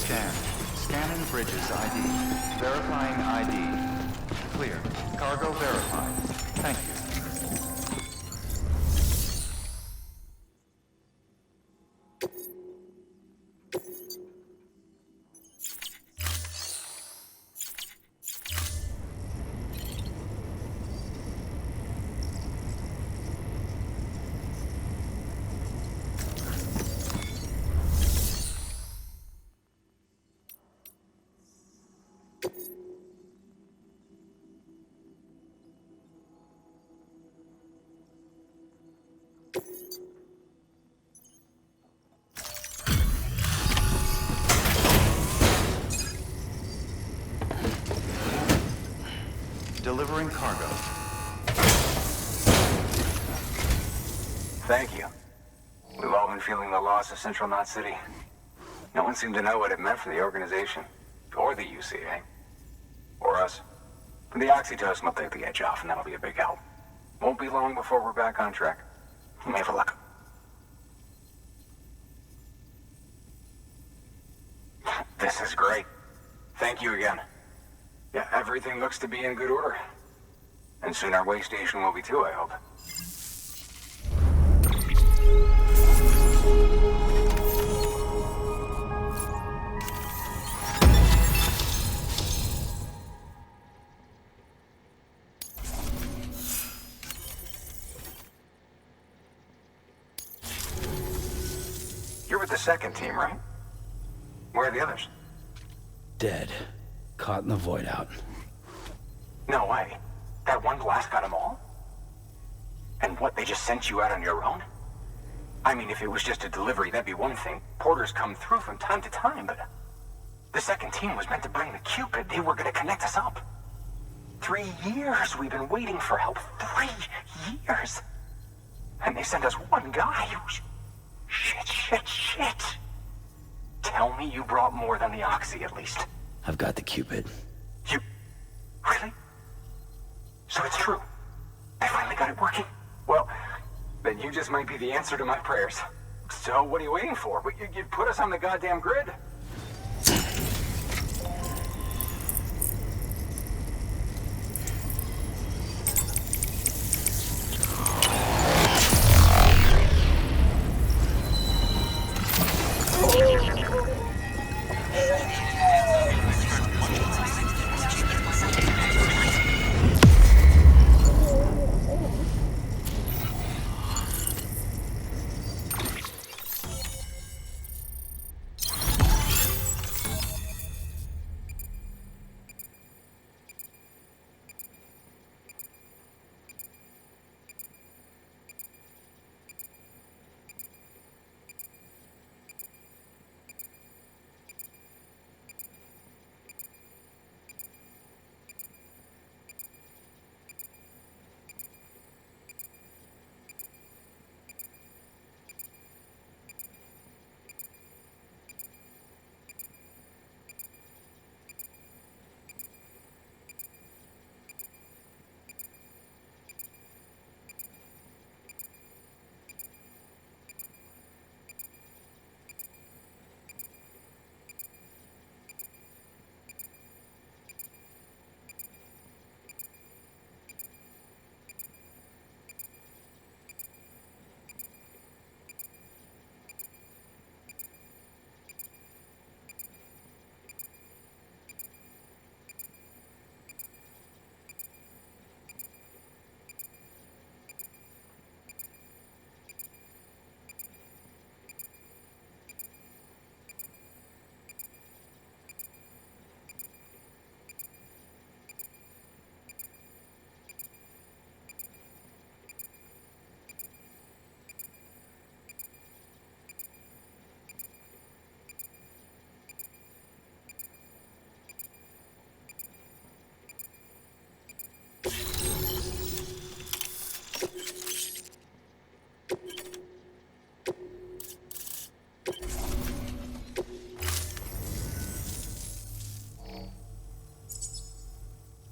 Scan. Scanning bridges ID. Verifying ID. Clear. Cargo verified. Thank you. Delivering cargo. Thank you. We've all been feeling the loss of Central Knot City. No one seemed to know what it meant for the organization, or the UCA, or us. The oxytocin will take the edge off, and that'll be a big help. Won't be long before we're back on track. You may have a look. This is great. Thank you again. Yeah, everything looks to be in good order. And soon our way station will be too, I hope. You're with the second team, right? Where are the others? Dead. Caught in the void out. No way. That one blast got them all? And what, they just sent you out on your own? I mean, if it was just a delivery, that'd be one thing. Porters come through from time to time, but... The second team was meant to bring the Cupid. They were gonna connect us up. 3 years we've been waiting for help. 3 years! And they sent us one guy who's... Shit. Tell me you brought more than the Oxy, at least. I've got the Cupid. You... Really? So it's true. I finally got it working. Well, then you just might be the answer to my prayers. So what are you waiting for? You put us on the goddamn grid.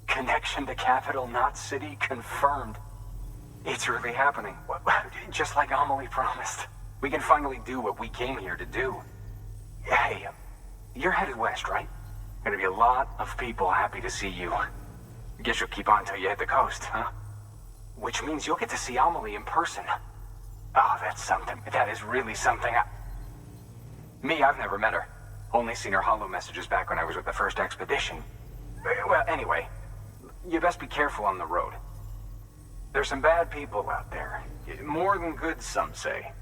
Connection to Capital Knot City confirmed. It's really happening. Just like Amelie promised. We can finally do what we came here to do. Hey, you're headed west, right? Gonna be a lot of people happy to see you. Guess you'll keep on till you hit the coast, huh? Which means you'll get to see Amelie in person. Oh, that's something. That is really something. Me, I've never met her. Only seen her holo messages back when I was with the first expedition. Well, anyway, you best be careful on the road. There's some bad people out there. More than good, some say.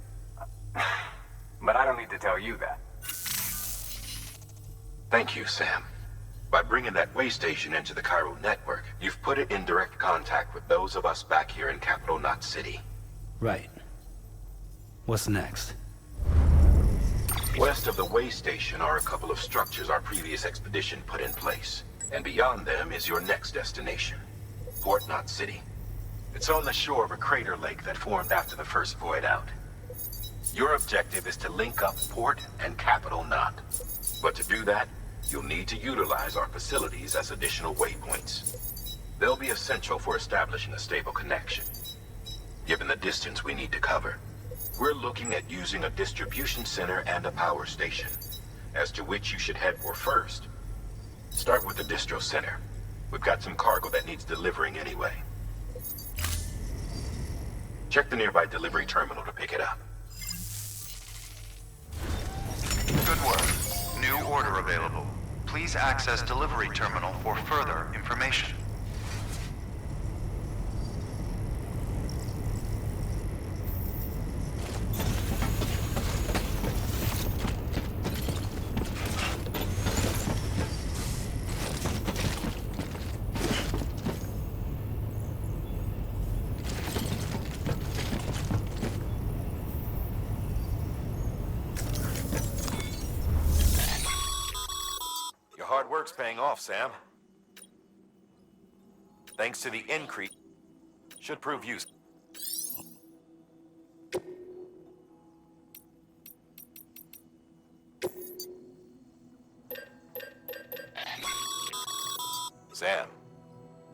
But I don't need to tell you that. Thank you, Sam. By bringing that way station into the Cairo network, you've put it in direct contact with those of us back here in Capital Knot City. Right. What's next? West of the way station are a couple of structures our previous expedition put in place. And beyond them is your next destination, Port Knot City. It's on the shore of a crater lake that formed after the first void out. Your objective is to link up Port and Capital Knot. But to do that, you'll need to utilize our facilities as additional waypoints. They'll be essential for establishing a stable connection. Given the distance we need to cover, we're looking at using a distribution center and a power station, as to which you should head for first. Start with the distro center. We've got some cargo that needs delivering anyway. Check the nearby delivery terminal to pick it up. Good work. New order available. Please access delivery terminal for further information. Hard work's paying off, Sam. Thanks to the increase, should prove useful. Sam,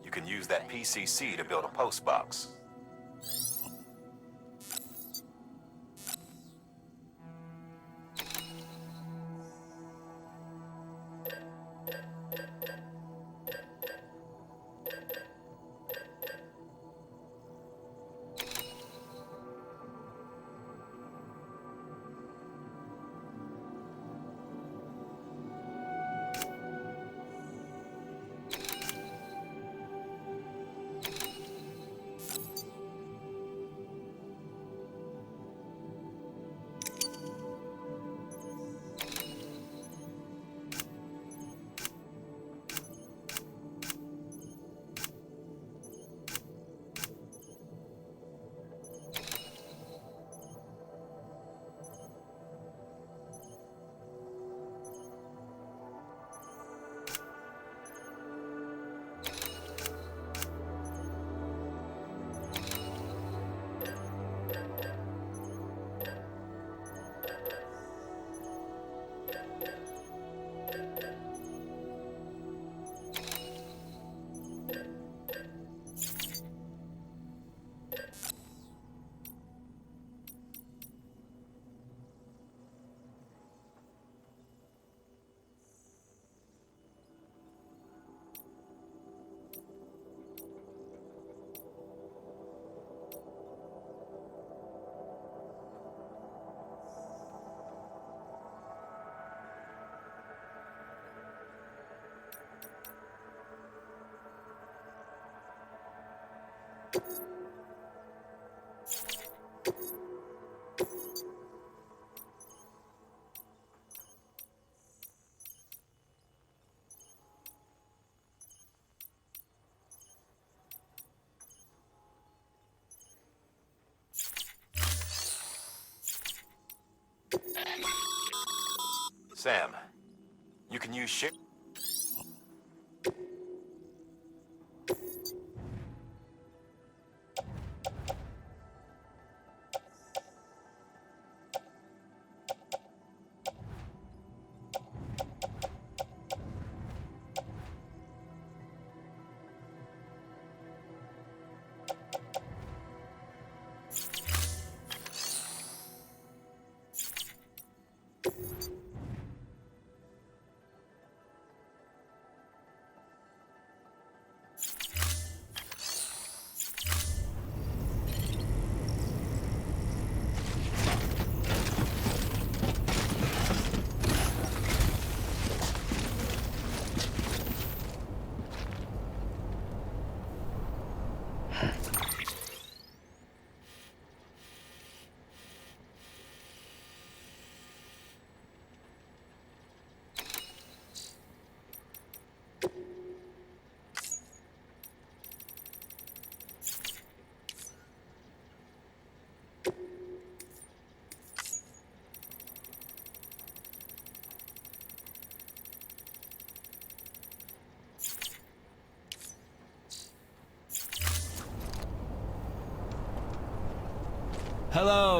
you can use that PCC to build a post box. Sam, you can use ship. Hello.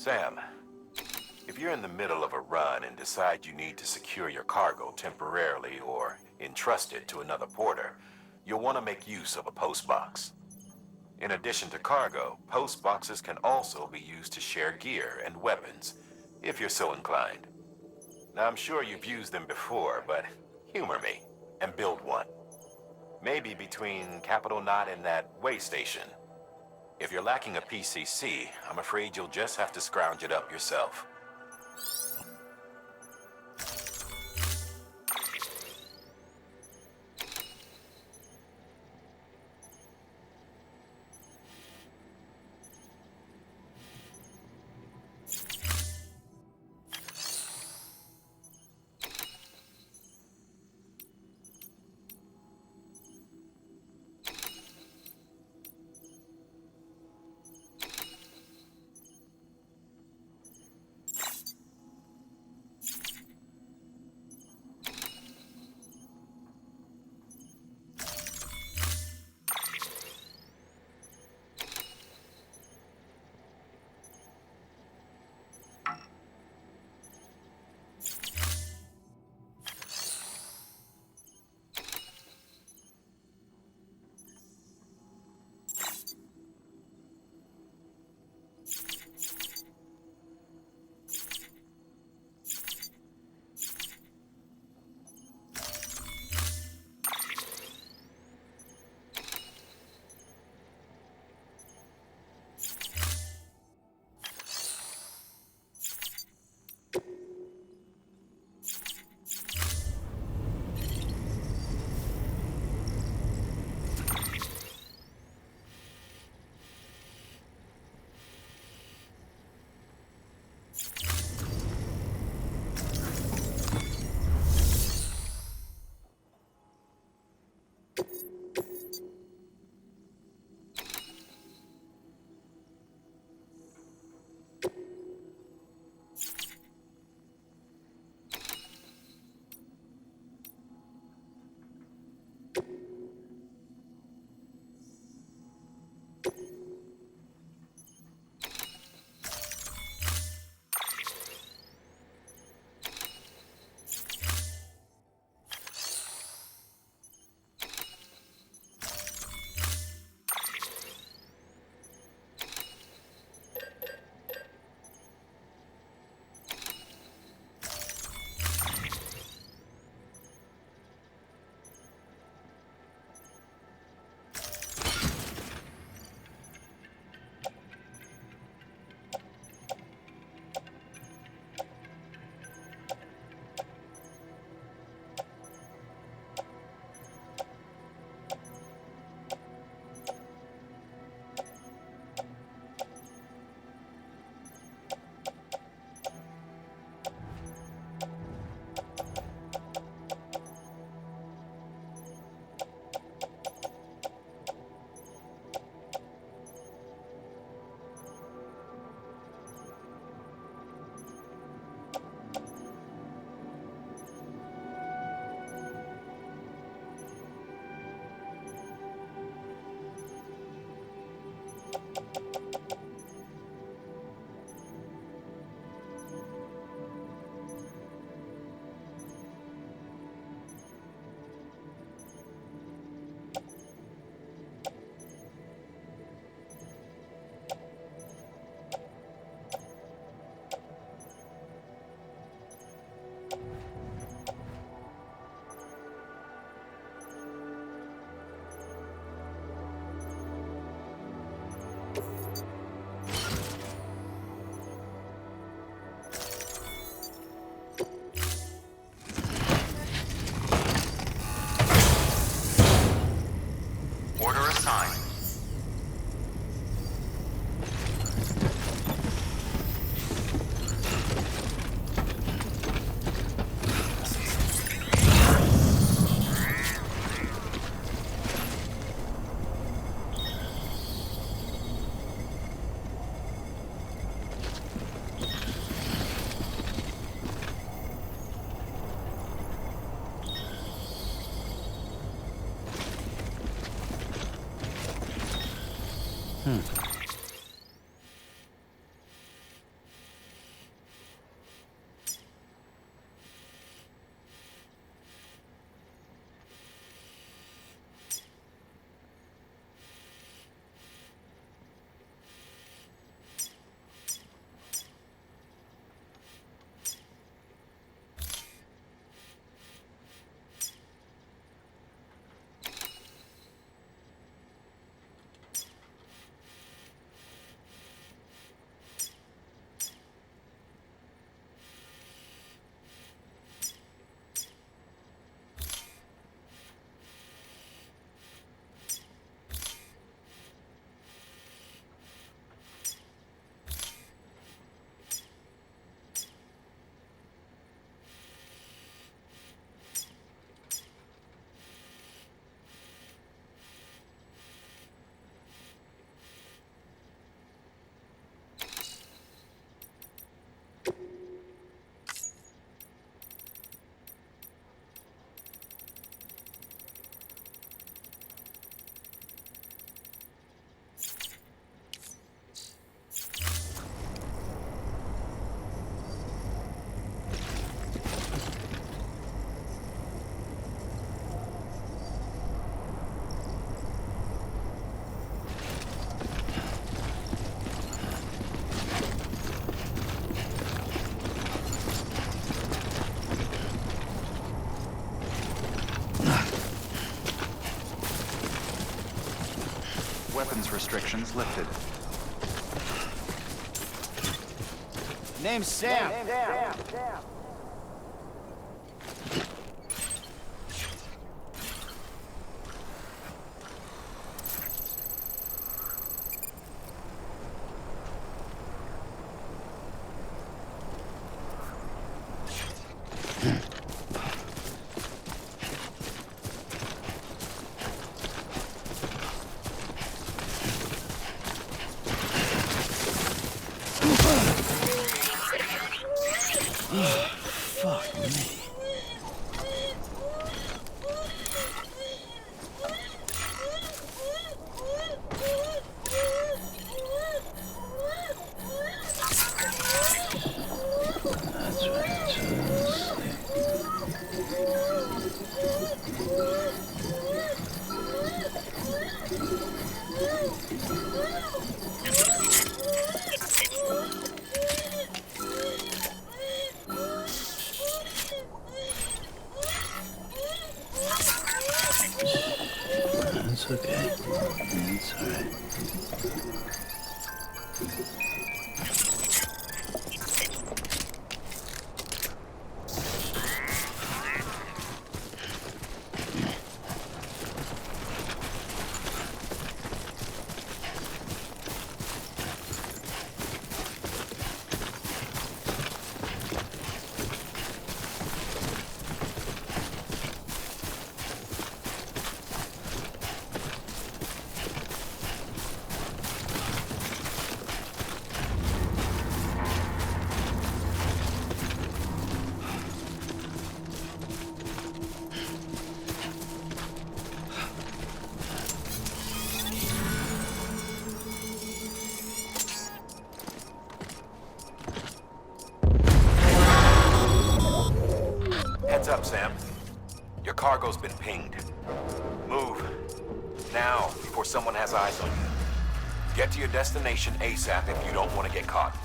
Sam, if you're in the middle of a run and decide you need to secure your cargo temporarily or entrust it to another porter, you'll want to make use of a post box. In addition to cargo, post boxes can also be used to share gear and weapons, if you're so inclined. Now, I'm sure you've used them before, but humor me and build one. Maybe between Capital Knot and that way station. If you're lacking a PCC, I'm afraid you'll just have to scrounge it up yourself. weapons restrictions lifted. Name's Sam. Fuck me. That's right. Just It's okay. It's alright. Heads up, Sam. Your cargo's been pinged. Move. Now, before someone has eyes on you. Get to your destination ASAP if you don't want to get caught.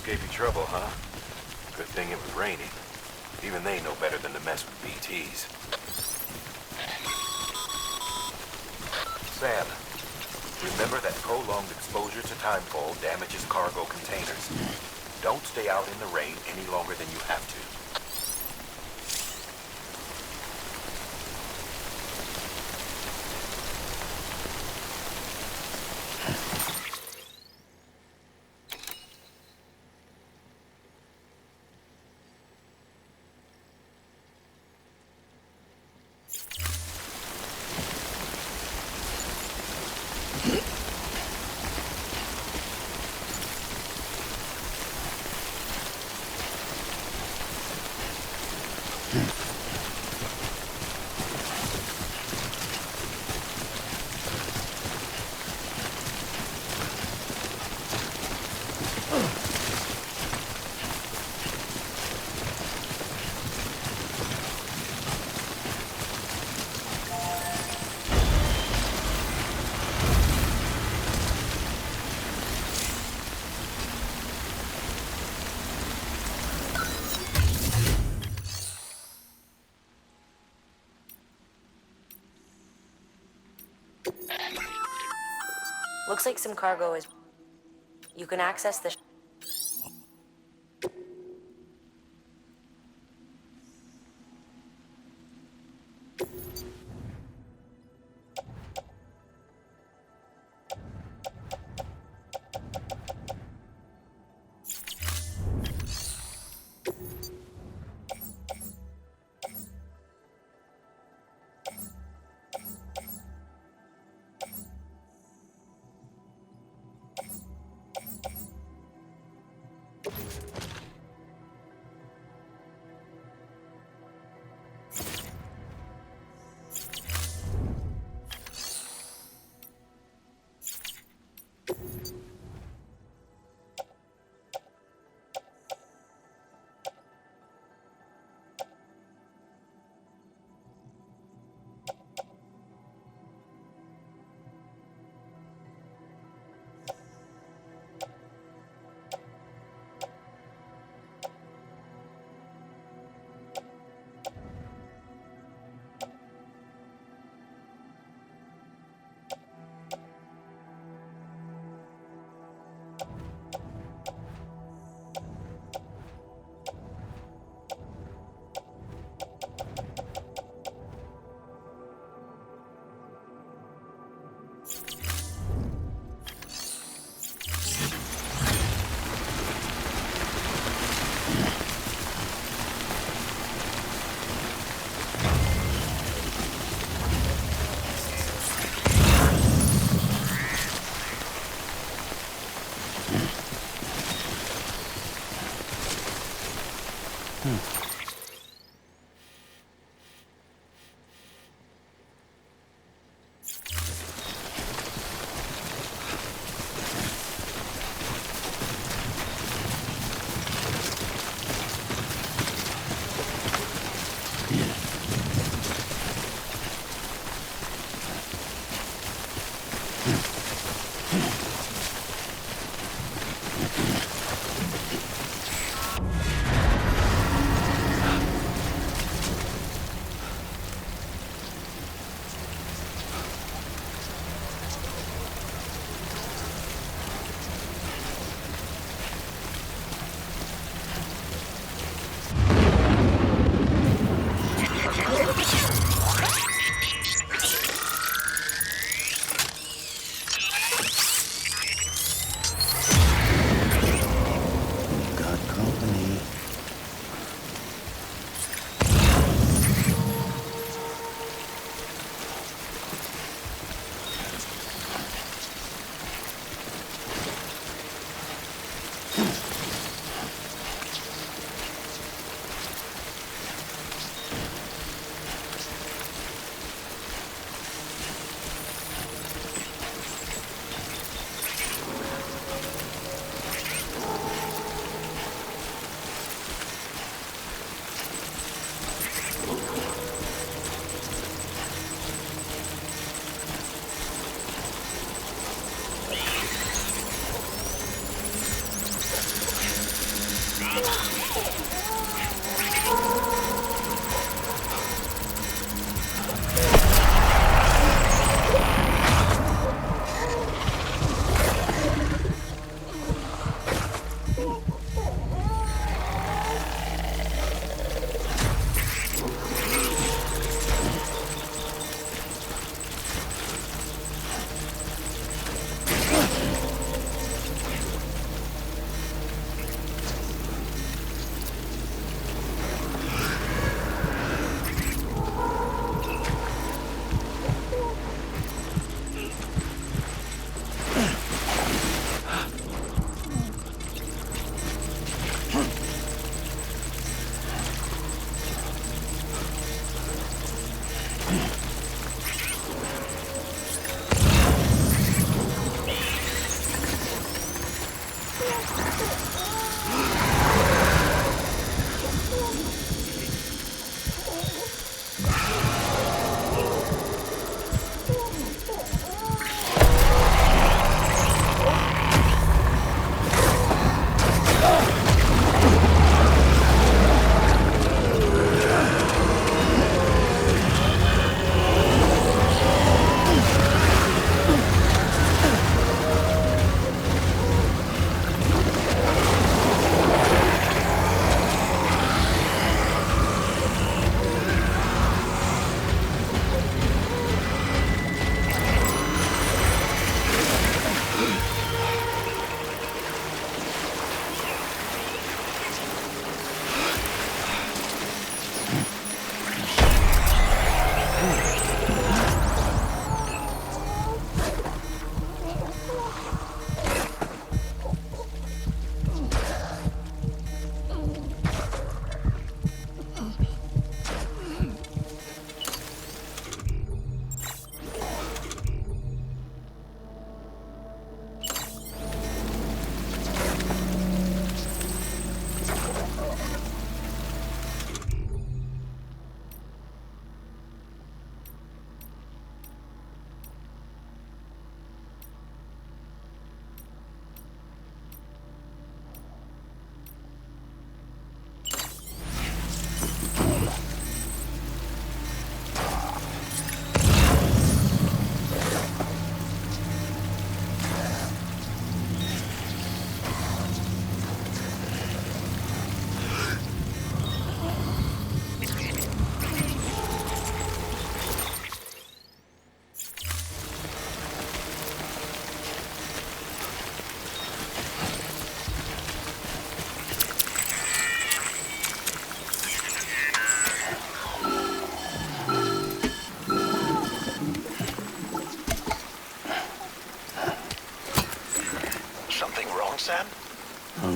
Gave you trouble, huh? Good thing it was raining. Even they know better than to mess with BTs. Sam, remember that prolonged exposure to timefall damages cargo containers. Don't stay out in the rain any longer than you have to. Looks like some cargo is... You can access the...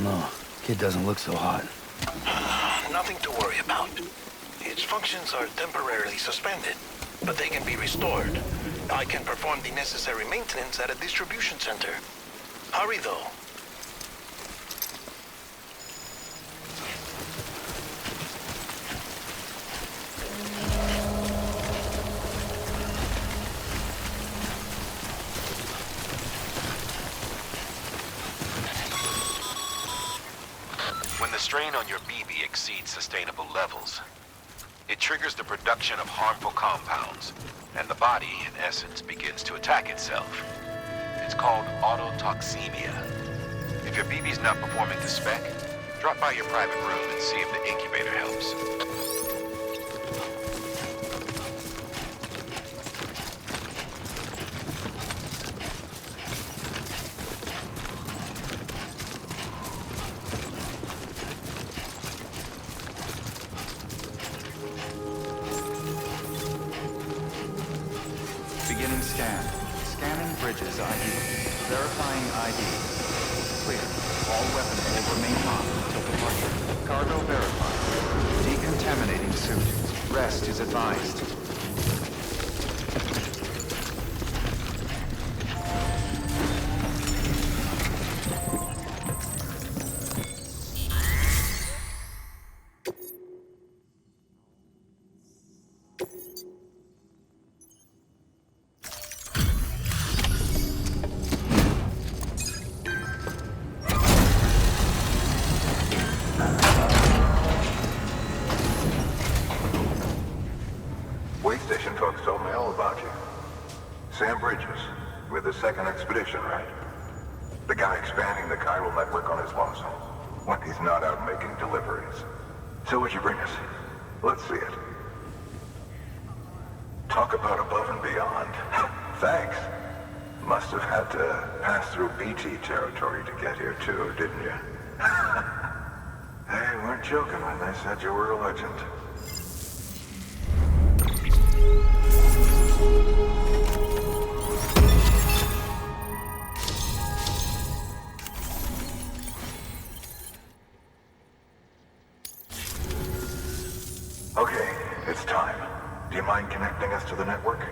know. Kid doesn't look so hot. Nothing to worry about. Its functions are temporarily suspended, but they can be restored. I can perform the necessary maintenance at a distribution center. Hurry, though. When the strain on your BB exceeds sustainable levels, it triggers the production of harmful compounds, and the body, in essence, begins to attack itself. It's called autotoxemia. If your BB's not performing to spec, drop by your private room and see if the incubator helps. Beginning scan. Scanning bridges ID. Verifying ID. Clear. All weapons will remain on until departure. Cargo verified. Decontaminating suit. Rest is advised. Station folks told me all about you. Sam Bridges, with the second expedition, right? The guy expanding the chiral network on his lonesome, when he's not out making deliveries. So what'd you bring us? Let's see it. Talk about above and beyond. Thanks. Must have had to pass through BT territory to get here too, didn't you? They weren't joking when they said you were a legend. Okay, it's time. Do you mind connecting us to the network?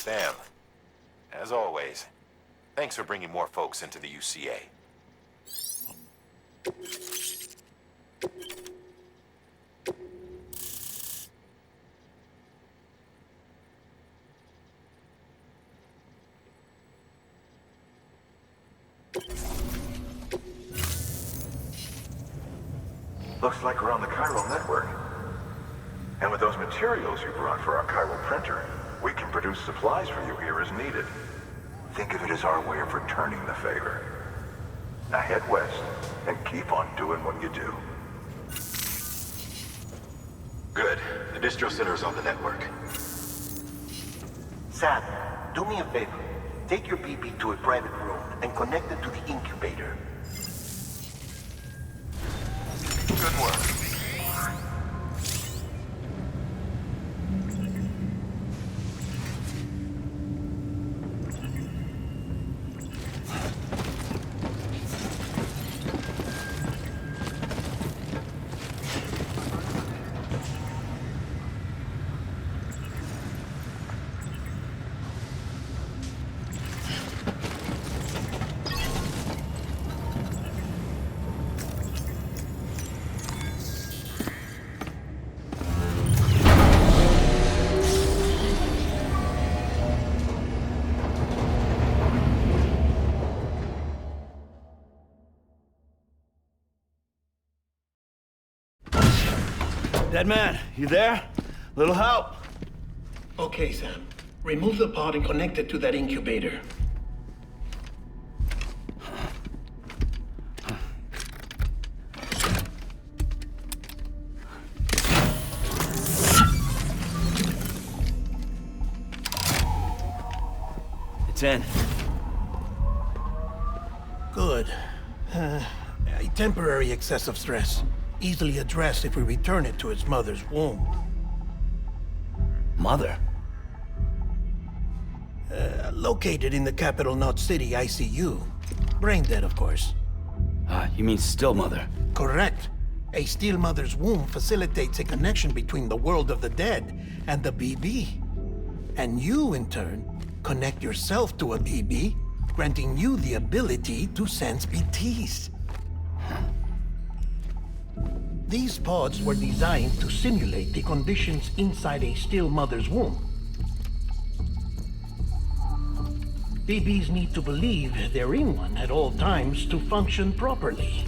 Sam, as always, thanks for bringing more folks into the UCA. Looks like we're on the chiral network. And with those materials you brought for our chiral printer, we can produce supplies for you here as needed. Think of it as our way of returning the favor. Now head west and keep on doing what you do. Good. The distro center is on the network. Sam, do me a favor. Take your BB to a private room and connect it to the incubator. Good work. Dead man, you there? Little help? Okay, Sam. Remove the pod and connect it to that incubator. It's in. Good. A temporary excessive stress. Easily addressed if we return it to its mother's womb. Mother? Located in the capital Knot City ICU. Brain dead, of course. You mean still mother? Correct. A steel mother's womb facilitates a connection between the world of the dead and the BB. And you, in turn, connect yourself to a BB, granting you the ability to sense BTs. These pods were designed to simulate the conditions inside a still mother's womb. BBs need to believe they're in one at all times to function properly.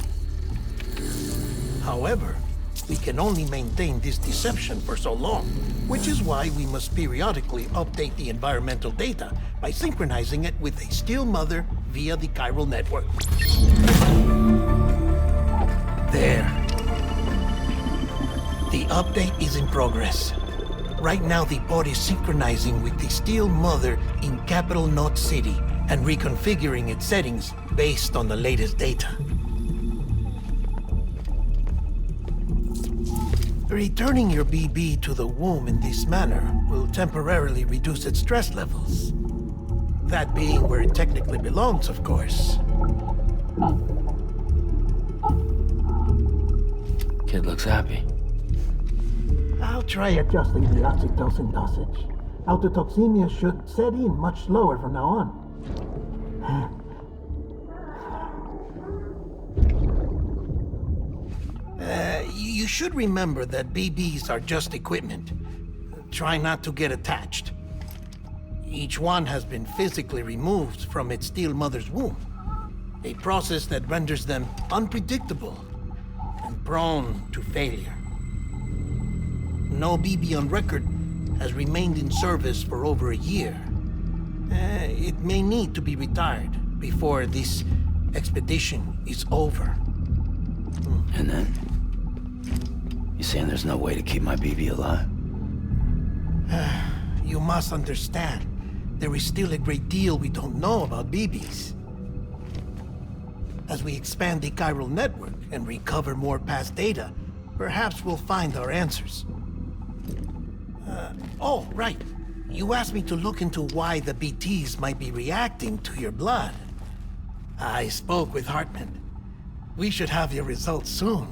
However, we can only maintain this deception for so long, which is why we must periodically update the environmental data by synchronizing it with a still mother via the chiral network. There. The update is in progress. Right now, the pod is synchronizing with the steel mother in capital Knot City and reconfiguring its settings based on the latest data. Returning your BB to the womb in this manner will temporarily reduce its stress levels. That being where it technically belongs, of course. Kid looks happy. I'll try adjusting the oxytocin dosage. Autotoxemia should set in much slower from now on. You should remember that BBs are just equipment. Try not to get attached. Each one has been physically removed from its steel mother's womb. A process that renders them unpredictable and prone to failure. No BB on record has remained in service for over a year. It may need to be retired before this expedition is over. And then? You saying there's no way to keep my BB alive? You must understand, there is still a great deal we don't know about BBs. As we expand the chiral network and recover more past data, perhaps we'll find our answers. Oh, right. You asked me to look into why the BTs might be reacting to your blood. I spoke with Hartman. We should have your results soon.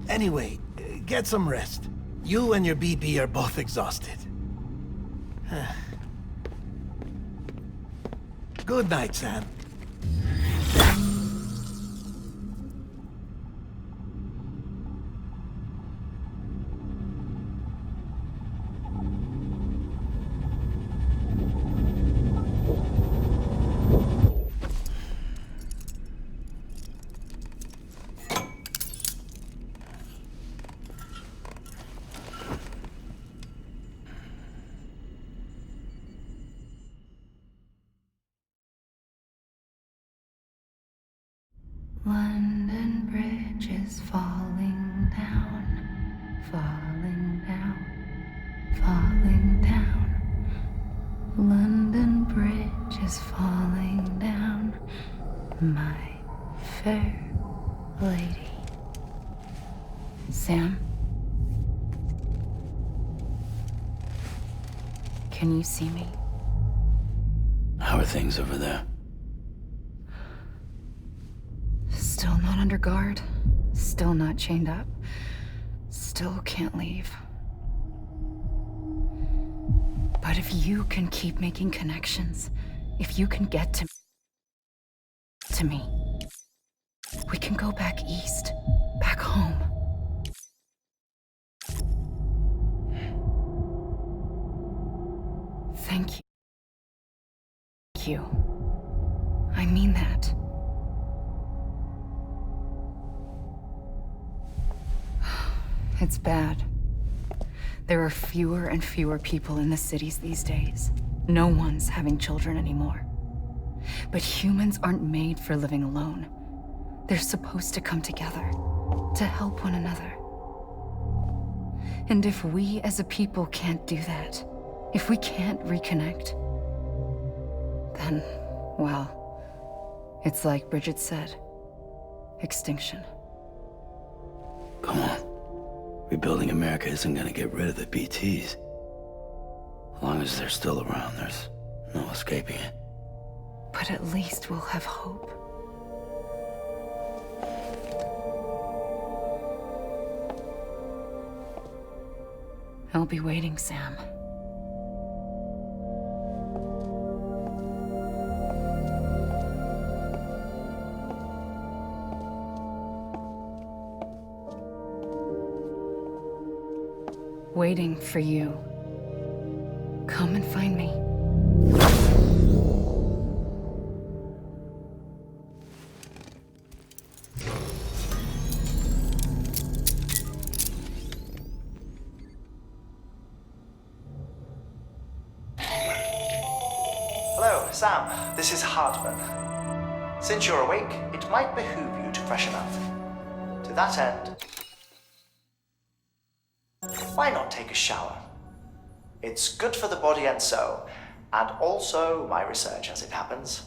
Anyway, get some rest. You and your BB are both exhausted. Good night, Sam. London Bridge is falling down, falling down, falling down. London Bridge is falling down, my fair lady. Sam? Can you see me? How are things over there? Still not under guard, still not chained up, still can't leave. But if you can keep making connections, if you can get to me, we can go back east, back home. Thank you. I mean that. It's bad. There are fewer and fewer people in the cities these days. No one's having children anymore. But humans aren't made for living alone. They're supposed to come together, to help one another. And if we as a people can't do that, if we can't reconnect, then, well, it's like Bridget said, extinction. Come on. Rebuilding America isn't gonna get rid of the BTs. As long as they're still around, there's no escaping it. But at least we'll have hope. I'll be waiting, Sam. Waiting for you. Come and find me. Hello, Sam. This is Hartman. Since you're awake, it might behoove you to freshen up. To that end, why not take a shower? It's good for the body and soul, and also my research as it happens.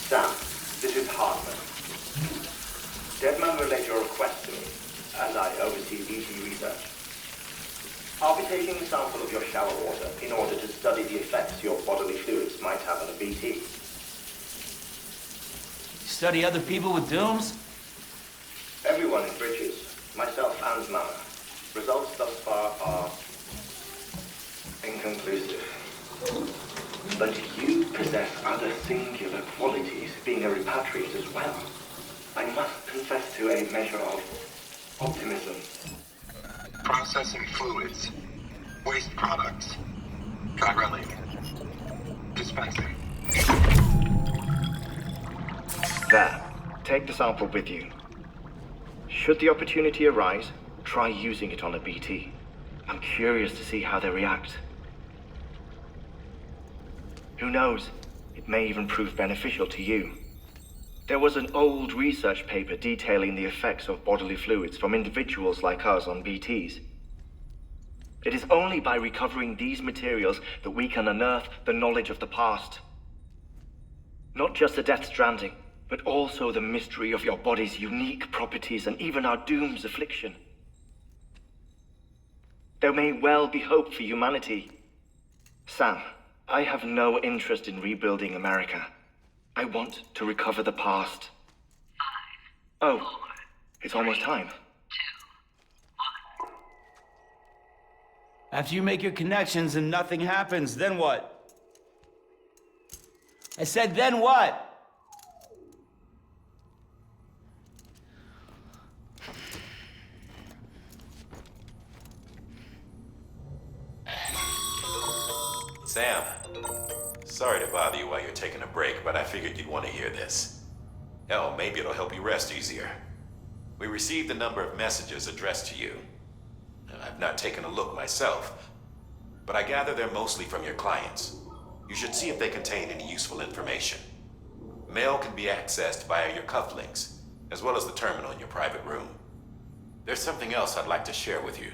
Sam, this is Hartman. Deadman relayed your request to me, as I oversee BT research. I'll be taking a sample of your shower water in order to study the effects your bodily fluids might have on a BT. Study other people with dooms? Everyone in Bridges, myself and Mama. Results thus far are inconclusive. But you possess other singular qualities, being a repatriate as well. I must confess to a measure of optimism. Processing fluids. Waste products. Drilling. Dispensing. There. Take the sample with you. Should the opportunity arise, try using it on a BT. I'm curious to see how they react. Who knows? It may even prove beneficial to you. There was an old research paper detailing the effects of bodily fluids from individuals like us on BTs. It is only by recovering these materials that we can unearth the knowledge of the past. Not just the Death Stranding, but also the mystery of your body's unique properties and even our doom's affliction. There may well be hope for humanity. Sam, I have no interest in rebuilding America. I want to recover the past. 5, 4, Oh, it's almost time. 2, 1. After you make your connections and nothing happens, then what? I said, then what? Sam, sorry to bother you while you're taking a break, but I figured you'd want to hear this. Hell, maybe it'll help you rest easier. We received a number of messages addressed to you. I've not taken a look myself, but I gather they're mostly from your clients. You should see if they contain any useful information. Mail can be accessed via your cufflinks, as well as the terminal in your private room. There's something else I'd like to share with you.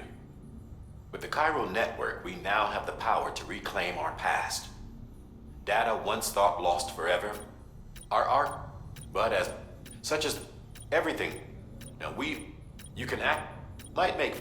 With the Chiral network, we now have the power to reclaim our past. Data once thought lost forever are art, but as such as everything. Now you can might make